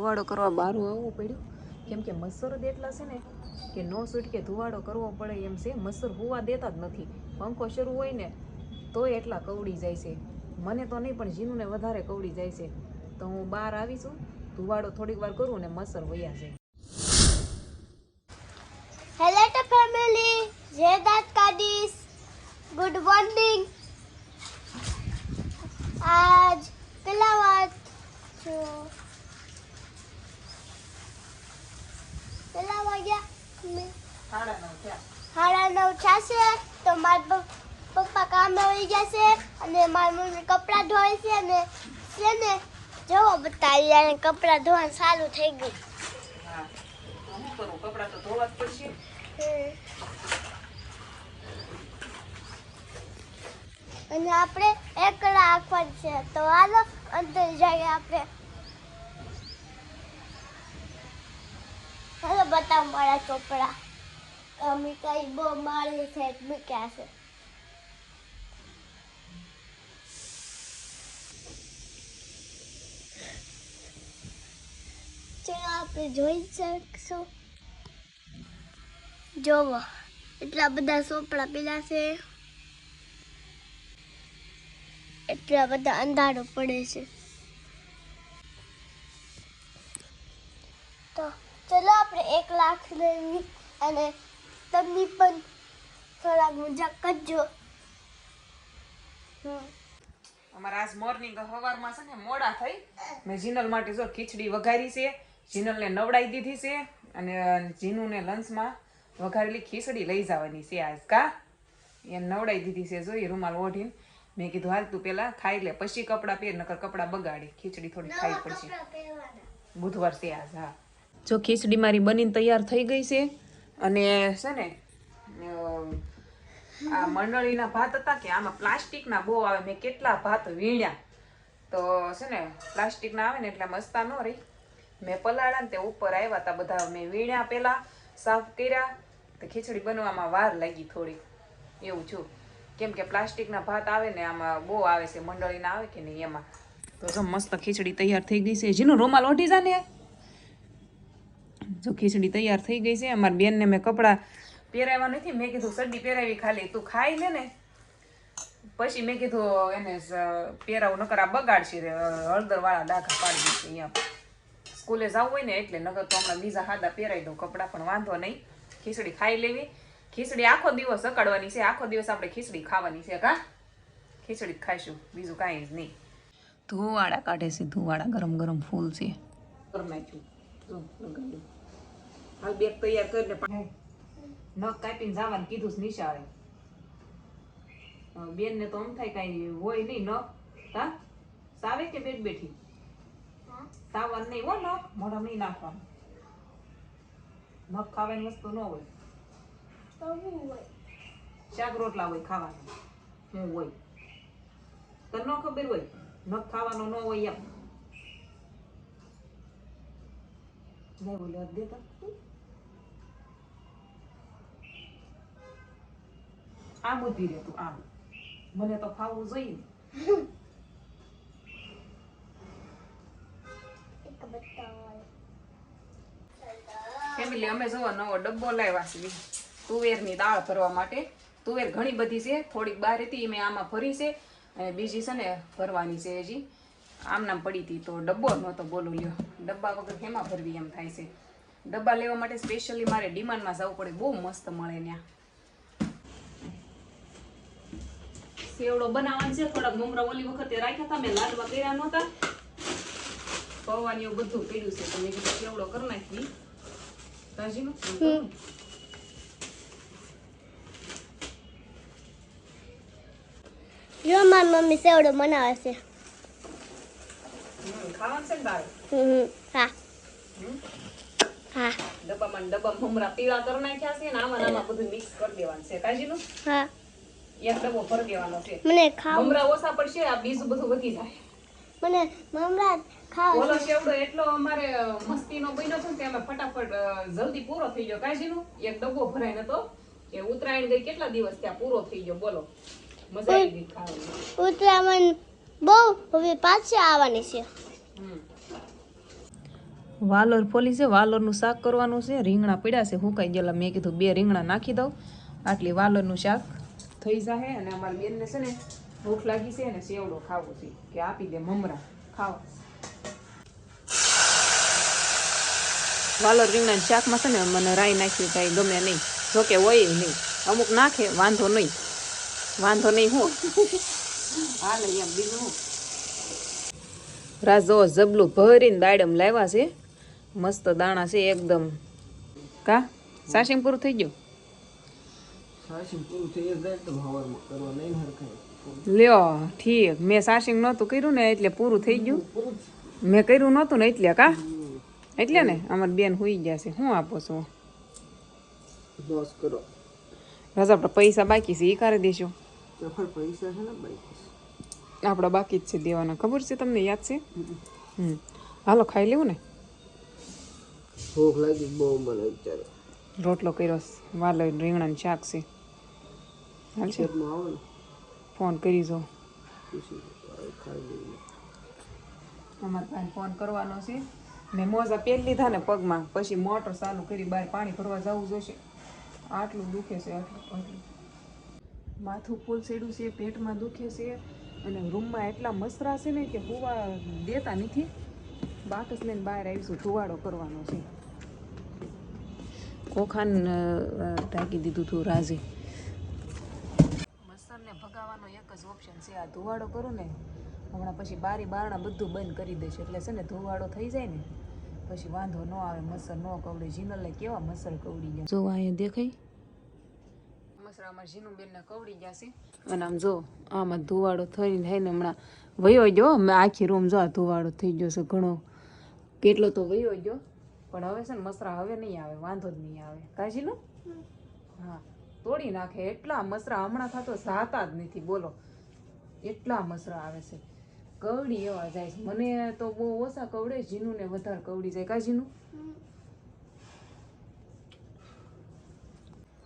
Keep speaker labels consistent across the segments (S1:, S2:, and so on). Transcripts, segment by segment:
S1: ધુવાડો કરવા બહાર આવવું પડ્યું કેમ કે મચ્છર જ એટલા છે ને કે નો છૂટકે ધુવાડો કરવો પડે એમ છે. મચ્છર હોવા દેતા જ નથી. પંખો શરૂ હોય ને તોય એટલા કવડી જાય છે. મને તો નહીં પણ જીનુને વધારે કવડી જાય છે. તો હું બહાર આવીશું, ધુવાડો થોડીક વાર કરું ને મચ્છર વયા જાય.
S2: હેલો ટુ ફેમિલી, જય દ્વારકાધીશ, ગુડ મોર્નિંગ. આજ પેલા વાત પેલા વાગ્યા 9:30 થશે તો મારા પપ્પા કામે વહી જશે અને મારી મમ્મી કપડાં ધોય છે અને છે ને જવો બતાવી અને કપડાં ધોવાનું ચાલુ થઈ ગયું.
S1: હા, હું કરું? કપડાં તો ધોવા જ પડશે.
S2: અને આપણે એકલા આખવાનું છે તો હાલો અંદર જઈએ આપણે. હાલો બતાવ મારા ચોપડા. અમે કઈ બહુ મારી સેટ મૂક્યા છે. ચાલો આપણે જોઈ શકશું. જોવો એટલા બધા ચોપડા પેલા છે, એટલા બધા અંધારો પડે છે. તો ચલો આપણે 1 લાખ લેવી અને તમે પણ થોડાક મજાક કરજો.
S1: અમારા આજ મોર્નિંગ સવારમાં છે ને મોડા થઈ. મેં જીનલ માટે જો ખીચડી વઘારી છે, જીનલને નવડાવી દીધી છે અને જીનુને લંચમાં વઘારેલી ખીચડી લઈ જવાની છે આજ. કા એને નવડાવી દીધી છે. જોઈ રૂમાલ ઓઢીને મેં કીધું હાલ તું પેલા ખાઈ લે પછી કપડાં પહેર, નકર કપડાં બગાડી. ખીચડી થોડી ખાઈ પડશે. બુધવાર છે આજ. હા, જો ખીચડી મારી બનીને તૈયાર થઈ ગઈ છે અને છે ને આ મંડળીના ભાત હતા કે આમાં પ્લાસ્ટિકના બહુ આવે. મેં કેટલા ભાત વીણ્યા તો છે ને પ્લાસ્ટિકના આવે ને એટલે મસ્તા ન રહી. મેં પલાળ્યા ને તે ઉપર આવ્યા હતા બધા. મેં વીણ્યા પહેલા, સાફ કર્યા, તો ખીચડી બનવામાં વાર લાગી થોડી. એવું છું કેમ કે પ્લાસ્ટિકના ભાત આવે ને આમાં બહુ આવે છે, મંડળીના આવે કે નહીં એમાં. તો જો મસ્ત ખીચડી તૈયાર થઈ ગઈ છે. જેનું રૂમાલ ઓઢી જા ને. જો ખીચડી તૈયાર થઈ ગઈ છે. અમારી બેનને મેં કપડાં પહેરાવ્યા નથી. મેં કીધું સડી પહેરાવી ખાલી તું ખાઈ લે ને પછી મેં કીધું એને પહેરાવું, નકર આ બગાડશે. હળદરવાળા ડાઘા પાડી દીધી અહીંયા. સ્કૂલે જવું હોય ને એટલે, નકર તો હમણાં બીજા સાદા પહેરાવી દઉં કપડાં. પણ વાંધો નહીં, ખીચડી ખાઈ લેવી. ખીચડી આખો દિવસ સકાડવાની છે. આખો દિવસ આપણે ખીચડી ખાવાની છે. કા ખીચડી ખાઈશું, બીજું કાંઈ જ નહીં. ધુવાડા કાઢે છે. ધુવાડા ગરમ ગરમ ફૂલ છે. કરી નાખ્યું. હાલ બેગ તૈયાર કરીને નખ કાપીને જવાનું કીધું છે નિશાળે. બેન ને તો આમ થાય કઈ હોય નહીં નખ. હા, સાવે કે બેઠ બેઠી સાવન નહીં હો. નખ મોઢા નહીં નાખવાનું. નખ ખાવાની વસ્તુ ન હોય. શાક રોટલા હોય ખાવાનું. હું હોય તને ન ખબર હોય નખ ખાવાનો ન હોય એમ. નહીં બોલે દેતા આમ ઉભી રહે તું. આમ મને તો ખાવું જોઈએ. ફેમિલી અમે જો નવો ડબ્બો લાવ્યા છે તુવેરની દાળ ભરવા માટે. તુવેર ઘણી બધી છે, થોડીક બહાર હતી મેં આમાં ભરી છે અને બીજી છે ને ભરવાની છે. હજી આમ નામ પડી હતી તો ડબ્બો નહોતો. બોલો લ્યો, ડબ્બા વગર કેમાં ભરવી એમ થાય છે. ડબ્બા લેવા માટે સ્પેશિયલી મારે ડિમાન્ડમાં જવું પડે. બહુ મસ્ત મળે ત્યાં. સેવડો બનાવવાનો છે. થોડાક મમરા ઓલી વખતે રાખ્યા હતા, મેં લાડવા કર્યા નહોતા. પૌવાની એવું બધું પડ્યું છે તો મેં કીધું સેવડો કરી નાખી. તાજીનું
S2: જો મારી મમ્મી સેવડો બનાવે છે.
S1: ખાવાનું છે ને દાળ.
S2: હા હા.
S1: ડબ્બામાં મમરા પીળા કરી નાખ્યા છે ને આમાં બધું મિક્સ કરી દેવાનું છે. કાજીનું
S2: હા,
S1: એક ડબ્બો ભરી દેવાનો છે.
S2: મને ખાવ
S1: મમરા ઓછા પડશે, આ બીજું બધું વધી જાય.
S2: મને મમરા ખાવ.
S1: ઓલો સેવડો એટલો અમારે મસ્તીનો બન્યો છે ને તેમાં ફટાફટ જલ્દી પૂરો થઈ ગયો. કાજીનું એક ડબ્બો ભરાય નતો કે ઉત્તરાયણ ગઈ કેટલા દિવસ ત્યાં પૂરો થઈ ગયો. બોલો મજા આવી ગઈ ખાવાની.
S2: ઉત્તરાયણ બહુ હવે પાછી આવવાની છે.
S1: વાલોર ફોલી છે, વાલોરનું શાક કરવાનું છે. રીંગણા પડ્યા છે હુકાઈ ગયેલા. મેં કીધું 2 રીંગણા નાખી દઉં, આટલી વાલોરનું શાક થઈ જાહે. અને અમારી બેનને છે ને ભૂખ લાગી છે અને સેવડો ખાવો છે, કે આપી દે મમરા ખાવા. વાલોર રીંગણાના શાકમાં છે ને મને રાઈ નાખ્યું કાંઈ ગમે નહીં, જોકે હોય નહીં, અમુક નાખે વાંધો નહીં, વાંધો નહીં હું હાલે એમ, બીજું હું. રાજો જબલું ભરીને દાડમ લાવ્યા છે, મસ્ત દાણા છે એકદમ. કા સાસિંગ પૂરું થઈ ગયું? લ્યો ઠીક, મેં સાસિંગ નહોતું કર્યું ને એટલે પૂરું થઈ ગયું. મેં કર્યું નહોતું ને એટલે કા, એટલે ને અમારી બેન હુઈ ગયા છે. શું આપો છો? રાજા આપણે પૈસા બાકી છે એ કરી દઈશું.
S3: પૈસા છે ને
S1: આપણા બાકી જ છે દેવાના, ખબર છે તમને? યાદ છે? હાલો ખાઈ લેવું ને.
S3: ભૂખ લાગી બહુ મને અત્યારે.
S1: રોટલો કર્યો, વાલો રીંગણાનું શાક છે. હાલ છે,
S3: આવો ને
S1: ફોન કરી જો.
S3: પછી ખાઈ લઈએ.
S1: અમારે પાસે ફોન કરવાનો છે. મેં મોજા પહેરી લીધા ને પગમાં, પછી મોટર ચાલુ કરી બહાર પાણી ભરવા જવું જોશે. આટલું દુખે છે, આટલું માથું ફૂલ સેડું છે, પેટમાં દુખે છે, અને રૂમમાં એટલા મસરા છે ને કે હોવા દેતા નથી. બાકસ લઈને બહાર આવીશું, ધુવાડો કરવાનો છે. કોખાન ઢાંકી દીધું હતું રાજી. મસરને ભગાવવાનો એક જ ઓપ્શન છે, આ ધુવાડો કરું ને હમણાં, પછી બારી બારણા બધું બંધ કરી દઈશ, એટલે છે ને ધુવાડો થઈ જાય ને પછી વાંધો ન આવે, મસર ન કવડે. જીનલને કેવા મસર કવડી ગયા જો, અહીંયા દેખાય મસરા અમારા જીનુબેનને કવડી ગયા છે. અને આમ જો આમાં ધુવાડો થઈને હમણાં વયો ગયો. મેં આખી રૂમ જો આ ધુવાડો થઈ ગયો છે ઘણો, કેટલો તો વયો ગયો. પણ હવે છે ને મસરા હવે નહીં આવે, વાંધો જ નહીં આવે. કાજીનું હા તોડી નાખે એટલા મસરા હમણાં થતો જાતા જ નથી, બોલો એટલા મસરા આવે છે. કવડી એવા જાય છે, મને તો બહુ ઓછા કવડે, જીનું ને વધારે કવડી જાય. કાજીનું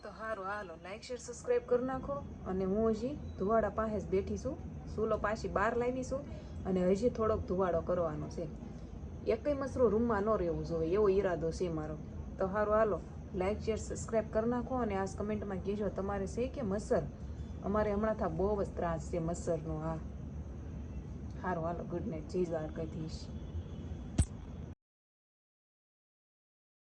S1: તો સારું, હાલો લાઈક શેર સબસ્ક્રાઈબ કરી નાખો. અને હું હજી ધુવાડા પાસે જ બેઠી છું, સૂલો પાછી બહાર લાવીશું, અને હજી થોડોક ધુવાડો કરવાનો છે. એકય મસરો રૂમમાં ન રહેવું જોઈએ એવો ઈરાદો છે મારો. તો સારું હાલો લાઈક શેર સબસ્ક્રાઈબ કરી નાખો. અને આ કમેન્ટમાં કહેજો તમારે છે કે મસર? અમારે હમણાં થા બહુ જ ત્રાસ છે મસરનો. હા સારું હાલો, ગુડ નાઇટ, જય દ્વારકાધીશ.